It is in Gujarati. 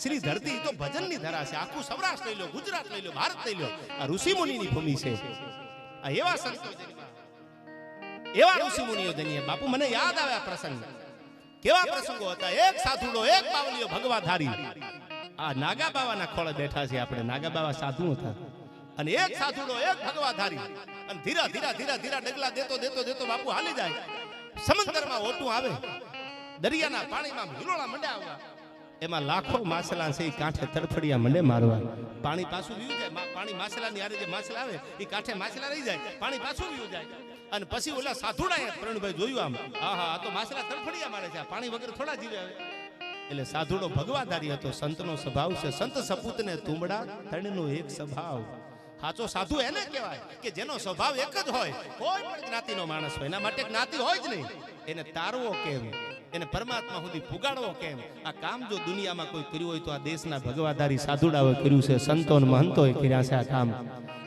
કચ્છની ધરતી તો ભજનની ધરા છે. આખું સૌરાષ્ટ્ર લઈ લો, ગુજરાત લઈ લો, ભારત લઈ લો, આ ઋષિ મુનિની ભૂમિ છે. આ એવા સંતો એવા ઋષિ મુનિઓ જનીએ. બાપુ મને યાદ આવે આ પ્રસંગ. કેવા પ્રસંગો હતા. એક સાધુડો, એક બાવલીઓ ભગવાધારી. આ નાગા બાવાના ખોળે બેઠા છે આપણે. નાગા બાવા સાધુ હતા અને એક સાધુડો, એક ભગવાધારી. અને ધીરા ધીરા ધીરા ધીરા ડગલા દેતો દેતો દેતો બાપુ હાલી જાય. સમંદરમાં ઓટું આવે, દરિયાના પાણીમાં હિલોળા મંડ્યા આવવા. એમાં લાખો માછલા છે, એ કાંઠે તડફડિયા મંડે મારવા. પાણી પાછું વીયું જાય. પાણી માછલાની હારે જે માછલા આવે એ કાંઠે માછલા રહી જાય, પાણી પાછું વીયું જાય. અને પછી ઓલા સાધુડાએ પ્રણભાઈ જોયું આમ, આહા આ તો માછલા તડફડિયા મારે છે, આ પાણી વગર થોડા જીવે આવે. એટલે સાધુડો ભગવાધારી હતો. સંતનો સ્વભાવ છે, સંત સપૂતને તુંબડા તણનો એક સ્વભાવ. સાચો સાધુ એને કહેવાય કે જેનો સ્વભાવ એક જ હોય. કોઈ પણ જ્ઞાતિનો માણસ હોય, એના માટે જ્ઞાતિ હોય જ નહીં. એને તારવો કેમ, એને પરમાત્મા સુધી પુગાડવો કેમ. આ કામ જો દુનિયામાં કોઈ કર્યું હોય તો આ દેશના ભગવાધારી સાધુડાઓએ કર્યું છે, સંતો અને મહંતોએ કર્યા છે આ કામ.